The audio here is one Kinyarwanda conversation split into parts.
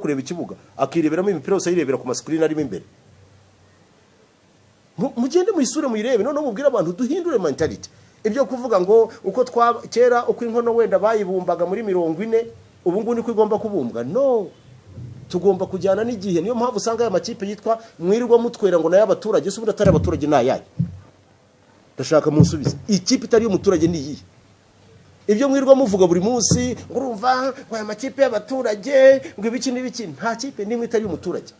kureba ikibuga akireberamo imipira yose ayirebera ku screen arimo imbere. Mugende muyisure muyirebe none mubwira abantu duhindure mentality. Ibyo kuvuga ngo uko kera uko inkono wenda bayibumbaga muri 40 ubu ngubu niko igomba kubumbwa. No, tugomba kujyana n'igihe. Niyo mpamvu usanga aya makipe yitwa mwirirwa mutwera ngo nayo abaturage se ubudatari abaturage nayaye. Ndashaka munsubize ikipe itari y'umuturage ni iyi. Ibyo mwirirwa muvuga buri munsi ngo urumva ngo aya makipe y'abaturage ngo ibiki n'ibiki, nta kipe nimwe itari y'umuturage.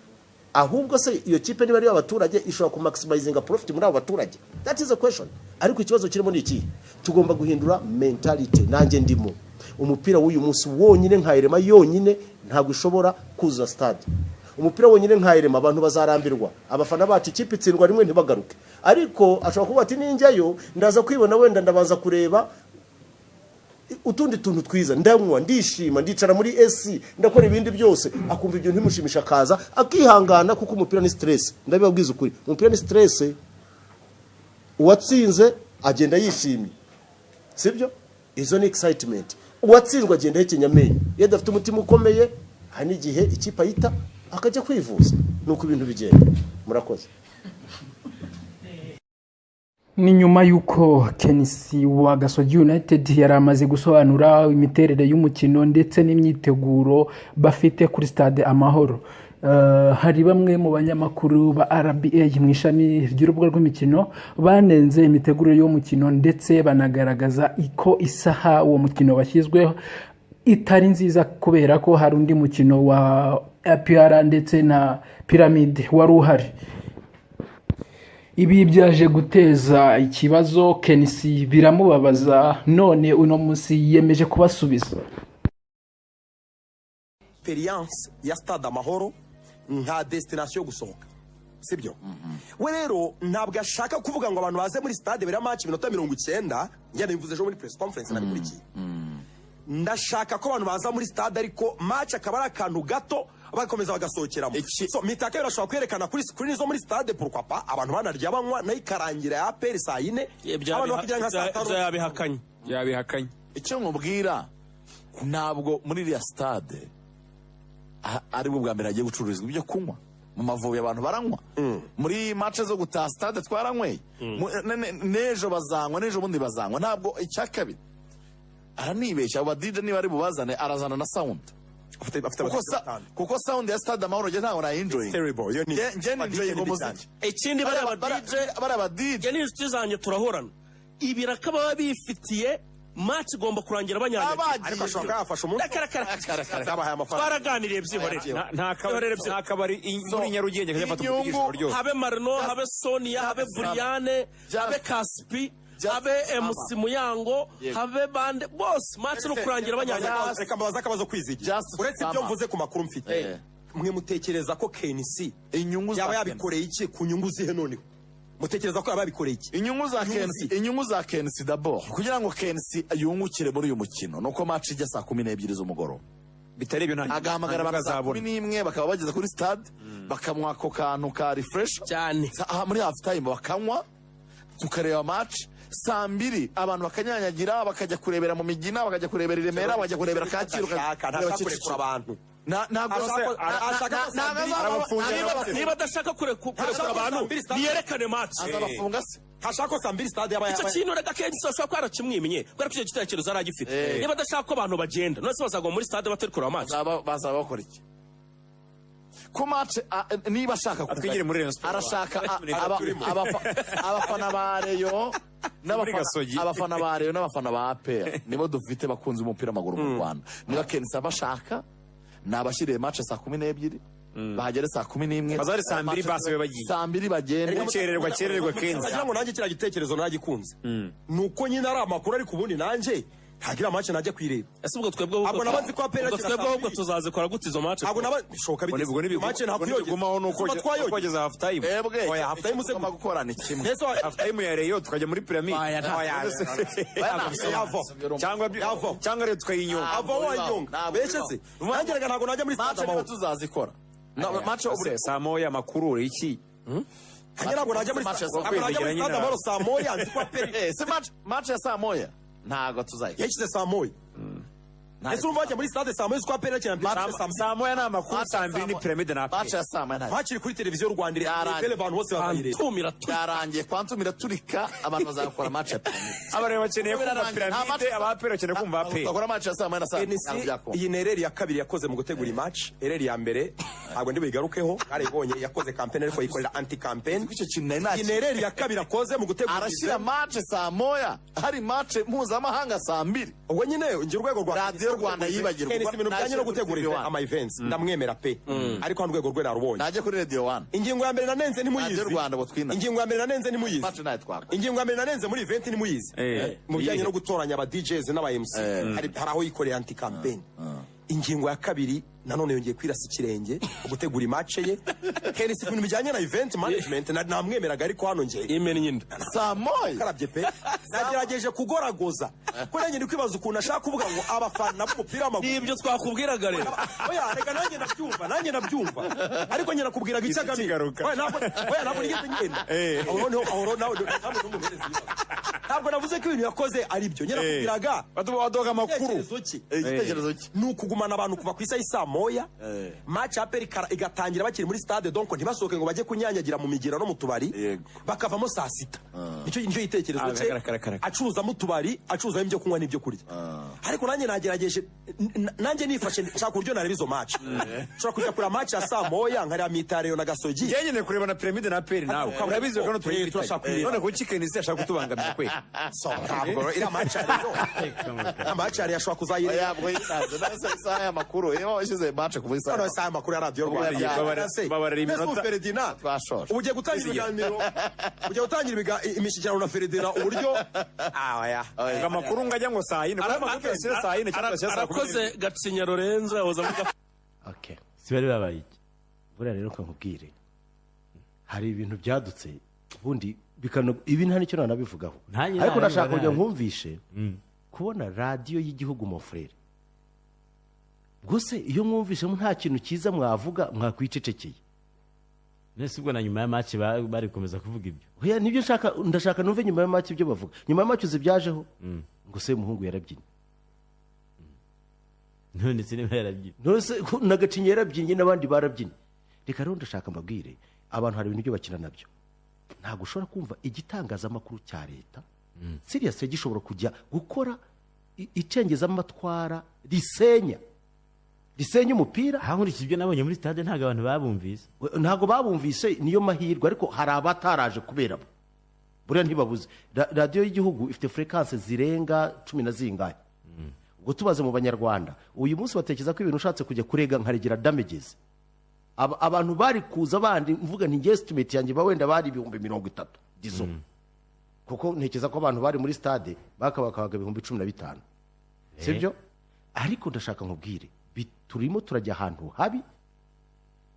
Ahubwo se iyo kipe niba ari y'abaturage ishobora ku maximizing profit muri abo baturage. That is the question. Ariko ikibazo kirimo ni iki? Tugomba guhindura mentality. Nanjye ndimo umupira w'uyu munsi wonyine nkayirema yonyine ntabwo ishobora kuza stade. Umupira wonyine nkayirema abantu bazarambirwa, abafana bacu ikipe itsindwa rimwe ntibagaruke. Ariko ashobora kuba ati ninjyayo ndaza kwibona wenda ndabanza kureba utundi tuntu twiza, ndanywa ndishima ndicara muri AC ndakora ibindi byose, akumva ibyo ntimushimisha kaza akihangana kuko umupira ni stress. Ndabibabwiza ukuri, umupira ni stress. Uwatsinze agenda yishimye, sibyo? Izo ni excitement. Uwatsinzwe agenda hekenyamenye, yenda afite umutima ukomeye, hani igihe ikipe ayita akajya kwivuza. Nuko ibintu bigenda. Murakoze. Ni nyuma yuko Kenisi wa Gasogi United yari amaze gusobanura imiterere y'umukino ndetse n'imyiteguro bafite kuri stade Amahoro. Hari bamwe mu banyamakuru ba RBA mu ishami ry'urubuga rw'imikino banenze imiteguro y'umukino ndetse banagaragaza iko isaha uwo mukino washyizweho itari nziza kubera ko hari undi mukino wa APR ndetse na Pyramid wari uhari. Ibi byaje guteza ikibazo, Kenisi biramubabaza, none uno munsi yemeje kubasubiza. Experience ya Stade Amahoro nka destination gusohoka, sibyo? We rero ntabwo ashaka kuvuga ngo abantu baze muri stade bera match minota 90, njye nivuze ejo muri press conference nabikurikiye. Ndashaka ko abantu baza muri stade ariko match akaba ari akantu gato bakomeza bagasohokeramo. So mitaka birashobora kwerekana kuri screen zo muri stade pourquoi pas abantu banarya banywa nayikarangira ya APR saa 4 abantu bakigira nka saa 5 yabihakanye. Icyo mubwira ntabwo muri iriya stade ari bwo bwa mbere agiye gucururizwa ibyo kunywa mu Mavubi abantu baranywa muri match zo gutaha stade twaranyweye nejo bazanywa nejo bundi bazanywa ntabwo icyakabiri aranibeshya aba DJ niba ari bubazane arazana na sound kuko sound ya Stade Amahoro je ntago na enjoying terrible yo ni enjoying umuziki ikindi baraba DJ ni inshuti zanjye turahorana ibiraka baba bifitiye match igomba kurangira banyanyagiye ariko ashobora yafasha umuntu abahaye amafaranga twaraganiriye byihorere nta kabari muri Nyarugenge kajafata ubwishuro ryo habe Marno habe Sonia habe Briane habe Kaspi habe MC Muyango habe bande boss match no kurangira banyanyagiye reka mbaza akabazo kwizigi uretse ibyo mvuze ku makuru mfite mwe mutekereza ko KNC inyungu yaba yabikoreye iki ku nyungu zihe none mutekereza ko yababikoreye iki inyungu za KNC d'abord kugira ngo KNC yungukire muri uyu mukino nuko match ijya saa 12 z'umugoroba bitari ibyo nta agahamagara bakazabona n'imwe bakaba bageze kuri stade bakamwa ko kantu ka refresh cyane muri half time bakanywa tukareba match saa 2 abantu bakanyanyagira bakajya kurebera mu Migina bakajya kurebera Remera bakajya kurebera Kacyiru kurekura abantu niba adashaka kurekura abantu niyerekane match azabafunga se hashaka saa 2 stade yaba icyo kintu reka kenshi sashaka kwarakimwimenye kubera ko icyo gitekerezo aragifite niba adashaka ko abantu bagenda none se bazagwa muri stade batari kureba match bazaba bakora iki ku match niba ashaka twigire muri Rayon Sport arashaka abafana ba Rayon n'abafana ba Rayon n'abafana ba APR nibo dufite bakunze umupira amaguru mu Rwanda niba Kenisa bashaka nabashiriye match saa 12 bahagere saa 11 bazari saa 2 base bagiye saa 2 bagende cererwa Kenisa cyangwa nanjye kira gitekerezo nagikunze nuko nyine ari amakuru ari kubundi nanjye hagira match najya kwireba ese ubwo twebwe ahubwo nabanzi ko apera twebwe ahubwo tuzazikora gute izo match ahubwo nabashoka bite match ntabwo gumaho nuko twageze half time oya half time ugomba gukorana kimwe half time ya Rayon tukajya muri pyramid cyangwa rero tukayinyonga avo wanyonga beshese nangeraga ntabwo najya muri stade Amahoro tuzazikora match saa moya makuru iki ntabwo najya muri stade Amahoro saa moya nzi ko apera se match ya saa moya ntago tuzayikora yashyize saa moya ese urumva bajya muri stade saa moya z'ukwa pera cyane saa moya ni amakuru saa mbiri ni piramide na match ya saa moya bakiri kuri televiziyo y'u Rwanda irebe abantu bose bakayireba yarangiye kwantum iraturika abantu bazakora match ya piramide abareba bakeneye kumva piramide abapera bakeneye kumva apera bakora match ya saa moya na saa iyi ni ereri ya kabiri yakoze mu gutegura match ereri ya mbere ntabwo ndi buyigarukeho aribonye yakoze campaign ariko yikorera anti campaign icyo kintu nari iyi ni ereri ya kabiri yakoze mu gutegura arashyira match saa moya hari match mpuzamahanga saa mbiri ubwo nyine ngira urwego rwa radiyo Rwanda yibagirwa ibintu bijyanye no gutegura ama events ndamwemera pe ariko hano urwego rwe narubonye najye kuri radio 1 ingingo ya mbere nanenze ntimuyizi radiyo Rwanda botwina ingingo ya mbere nanenze ntimuyizi match nayo twakora ingingo ya mbere nanenze muri event ntimuyizi mu bijyanye no gutoranya aba DJs n'aba MC hari aho yikoreye anti campaign ingingo ya kabiri nanone yongeye kwirasa ikirenge gutegura match ye kenisi ibintu bijyanye na event management namwemeraga ariko hano ngiye imena nyinda saa moya karabye pe nagerageje kugoragoza ko nanjye ndi kwibaza ukuntu ashaka kuvuga ngo abafana b'umupira w'amaguru nibyo twakubwiraga rero oya reka nanjye nabyumva ariko nyina kubwiraga icyo agamije oya ntabwo nigeze ngenda aho nawe ntabwo navuze ko ibintu yakoze ari byo nyina kubwiraga baduha amakuru igitekerezo cye ni ukugumana abantu kuva ku isaha saa moya match ya peri igatangira bakiri muri stade donc ntibasohoke ngo bajye kunyanyagira mu migira no mu tubari bakavamo saa sita nicyo gitekerezo cye acuruza mu tubari acuruza ibyo kunywa n'ibyo kurya ariko nanjye nagerageje nanjye nifashe nshaka uburyo nareba izo match nshobora kujya kuri match ya saa moya nkareba Mitareyo na Gasogi njye kureba na piramide na peri nawe urabizi ko turashaka none ko chikenisi ashaka kutubangamira kwe so ntabwo ira match ariyo match ariyo ashobora kuzayireba yabwo yinaze nasa ya makuru yo ishize match kuva isa no saa makuru ya radio Rwanda babarira iminota Ferdinand twashora ugiye gutangira ibiganiro ugiye gutangira imishyikirano na Ferdinand uburyo oya amakuru ngajya ngo saa yine kwa makuru yose saa yine cyangwa saa arakoze Gacinya Lorenzo yahoza avuga okay sibari babaye buriya rero nkubwire hari ibintu byadutse ubundi ibi nta nicyo nanabivugaho ariko ndashaka kujya nkumvishe kubona radio y'igihugu mon frère Gose iyo mwumvishe nta kintu cyiza mwavuga mwakwicecekeye. Nese ubwo na nyuma ya match bari komeza kuvuga ibyo. Oya nibyo ndashaka numve nyuma ya match ibyo bavuga. Nyuma ya match uzibyajeho. Ngo se muhungu yarabyinnye. None se niba yarabyinnye. Nose nagacinye yarabyinnye n'abandi barabyinnye. Reka rero ndashaka mbabwire abantu hari ibintu byo bakina nabyo. Ntago ushobora kumva igitangaza makuru cya leta. Serious gishobora kujya gukora icengeza amatwara risenya umupira. Hankurikije ibyo nabonye muri stade ntago abantu babumvise. Ntago babumvise niyo mahirwe ariko hari abataraje kubera buriya ntibabuze. Radio y'igihugu ifite frequences zirenga 10 na zingahe. Ubwo tubaze mu banyarwanda uyu munsi batekeza ko ibintu ushatse kujya kurega nkaregera damages. Abantu bari kuza bandi mvuga nti estimate yanjye bawenda bari 30,000 dizo. Kuko ntekeza ko abantu bari muri stade bakabakaga 15,000. Sibyo? Ariko ndashaka nkubwire turimo turajya ahantu habi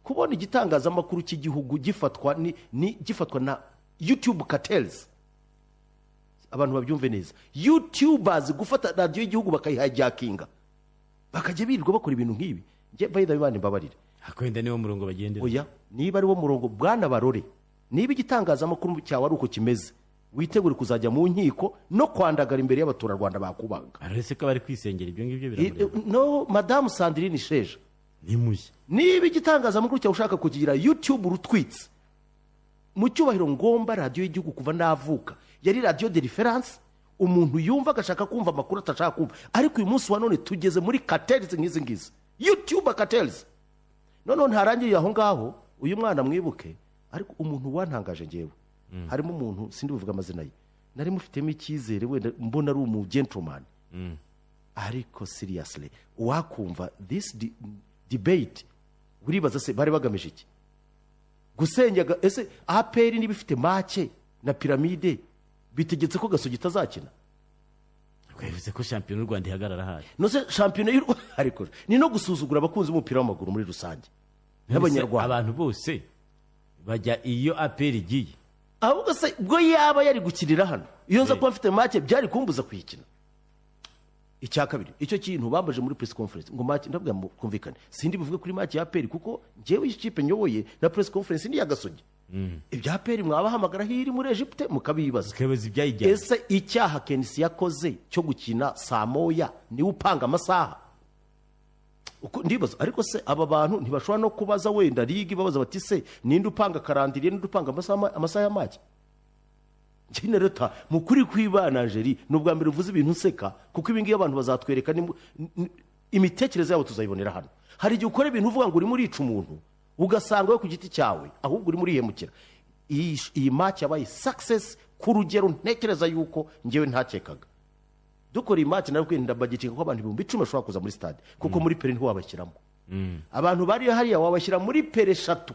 kubona igitangaza makuru cy'igihugu gifatwa na YouTube cartels. Abantu babyumve neza. YouTubers gufata radio y'igihugu bakayihajyakinga. Bakajya birirwa bakora ibintu nk'ibi. Nje bayida bibandi mbabarire. Akwenda niwo murongo bagendera. Oya, niba ari wo murongo bwana barore. Niba igitangaza makuru cyawe ari uko kimeze. Witegure kuzajya mu nkiko no kwandagara imbere y'abaturarwanda bakubaga. Arese ko bari kwisengera ibyo ngibyo biramureba. No, Madame Sandrine Sheja. Nimushye. Niba igitangaza makuru cyawe ushaka kugira YouTube rutwitse. Mu cyubahiro ngomba radio y'igihugu kuva navuka. Yari radio de reference. Umuntu yumva agashaka kumva makuru atashaka kumva. Ariko uyu munsi wa none tugeze muri cartels nk'izi ngizi. YouTube cartels. None ntarangiye aho ngaho uyu mwana mwibuke ariko umuntu wantangaje ngewe. Harimo umuntu sindi buvuga amazina ye. Nari mufitemo icyizere wenda mbona ari umu gentleman. Ariko seriously wakumva this debate uribaza se bari bagamije iki? Gusenyaga ese APR ni bifite make na piramide bitegetse ko Gasogi tazakina. Kwevuze ko champion y'u Rwanda ihagarara haje. No se champion y'u Rwanda ariko ni no gusuzugura abakunzi b'umupira w'amaguru muri rusange. N'abanyarwanda abantu bose bajya iyo APR igiye. Ahubwo se bwo yaba yari gukirira hano iyo nza kuba mfite make byari kumbuza kuyikina. Icya kabiri icyo kintu bambaje muri press conference ngo make ndabwa kumvikane sindi bivuge kuri make ya APR kuko njewe ikipe nyoboye na press conference ni ya Gasogi. Ibya APR mwabahamagara hiri muri Egypte mukabibaza kebeza ibyayijya. Ese icyaha Kenisi yakoze cyo gukina saa moya ni upanga amasaha ndibaza ariko se aba bantu ntibashobora no kubaza wenda ligi babaza bati se ninde upanga karandiriye ninde upanga amasaha ya make njye leta mu kuri kwibana Angeli nubwa mbere uvuze ibintu nseka kuko ibi ngiye abantu bazatwereka imitekerereze yabo tuzayibonera hano hari igihe ukora ibintu uvuga ngo uri muri ica umuntu ugasanga we ku giti cyawe ahubwo uri muri hemukira iyi match yabaye success ku rugero ntekereza yuko njyewe ntakekaga dukora iyi match narwo ndabagitinga ko abantu 10,000 bashobora kuza muri stade kuko muri pere ntiwabashyiramo abantu bari hariya wabashyira muri pere 3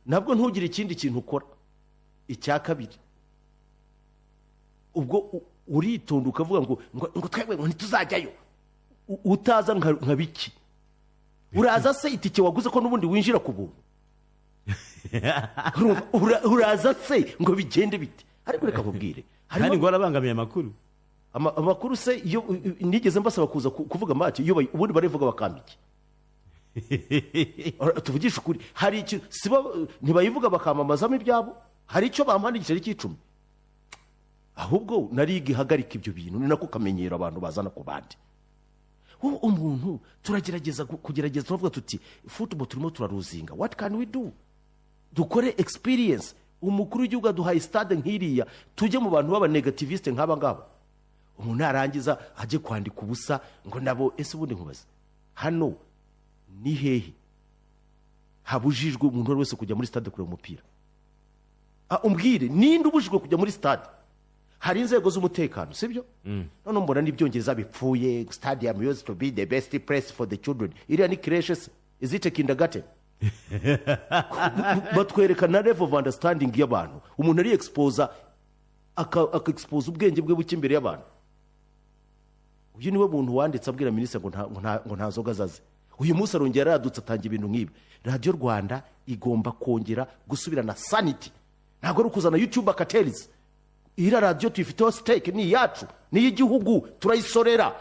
nabwo ntugire ikindi kintu ukora icya kabiri ubwo uritonda ukavuga ngo twebwe ngo ntituzajyayo utaza nka biki uraza se itike waguze ko n'ubundi winjira ku buntu uraza se ngo bigende bite ariko reka nkubwire kandi ngo arabangamiye amakuru se iyo nigeze mbasaba kuza kuvuga make iyo ubundi barivuga bakambike tuvugisha ukuri hari ikintu ntibayivuga bakamamazamo ibyabo hari icyo bampandikije ari cy'icumi ahubwo narigi hagarika ibyo bintu ni nako kamenyero abantu bazana ku bandi umuntu turagerageza turavuga tuti football turimo turaruzinga what can we do dukore experience umukuru w'igihugu aduhaye stade nk'iriya tujye mu bantu baba negativiste nk'aba ngaba umuntu arangiza ajye kwandika ubusa ngo nabo ese ubundi nkubaza hano ni hehe habujijwe umuntu wese kujya muri stade kureba umupira umbwire ninde ubujijwe kujya muri stade hari inzego z'umutekano sibyo none mbona n'ibyongereza bipfuye stadium used to be the best place for the children iriya ni creches is it a kindergarten batwereka na level of understanding y'abantu umuntu ari expose expose ubwenge bwe buke imbere y'abantu uyu niwe muntu wanditse abwira minisitiri ngo nta zoga zaze uyu munsi arongera yaradutse atangira ibintu nk'ibi Radio Rwanda igomba kongera gusubirana sanity ntabwo ari ukuzana YouTube cartels ira radio tuyifiteho stake ni yacu ni y'igihugu turayisorera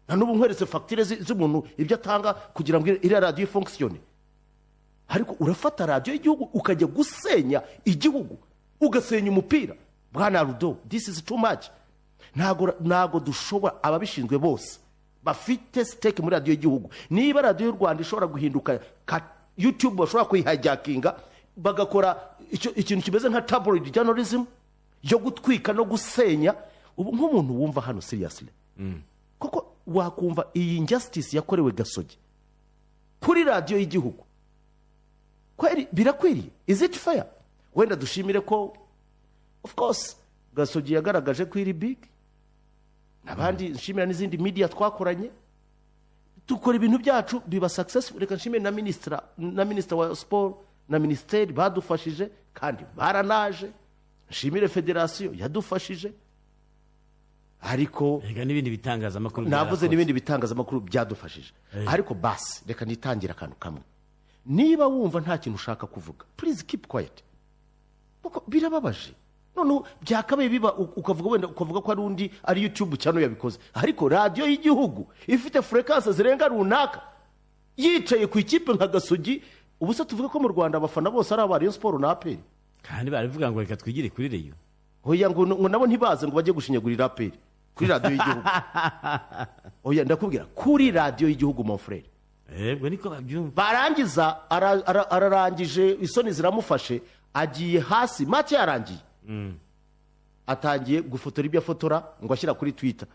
nta n'ubu nkweretse facture z'umuntu ibyo atanga kugira ngo ira radio function ariko urafata radio y'igihugu ukajya gusenya igihugu ugasenya umupira bwana Rudo this is too much ntago dushobora ababishinzwe bose bafite stake muri radio y'igihugu niba radio y'u Rwanda ishobora guhinduka YouTube bashobora kuyihijackinga bagakora ikintu kimeze nka tabloid journalism yo gutwika no gusenya ubu nk'umuntu wumva hano seriously kuko wakumva iyi injustice yakorewe Gasogi kuri radio y'igihugu kweri birakwiriye is it fair wenda dushimire ko of course Gasogi yagaragaje ko iri big nabandi nshimira n'izindi media twakoranye dukora ibintu byacu biba successful reka nshimire na minister wa sport na ministeri badufashije kandi baranaje nshimire federation yadufashije ariko reka n'ibindi bitangazamakuru navuze n'ibindi bitangazamakuru byadufashije ariko basi reka nitangira akantu kamwe niba wumva nta kintu ushaka kuvuga please keep quiet kuko birababaje none byakabaye biba ukavuga wenda ukavuga ko ari undi ari YouTube cyane yabikoze ariko radio y'igihugu ifite frequences zirenga runaka yicaye ku ikipe nka Gasogi ubu se tuvuga ko mu Rwanda abafana bose ari abari Sport na APR kandi barivuga ngo reka twigire kuri Rayon oya ngo nabo ntibaze ngo bajye gushinyagurira APR kuri radio y'igihugu oya ndakubwira kuri radio y'igihugu mon frère bwo niko babyumva barangiza ararangije isoni ziramufashe agiye hasi make yarangiye atangiye gufotora ibyo afotora ngo ashyira kuri Twitter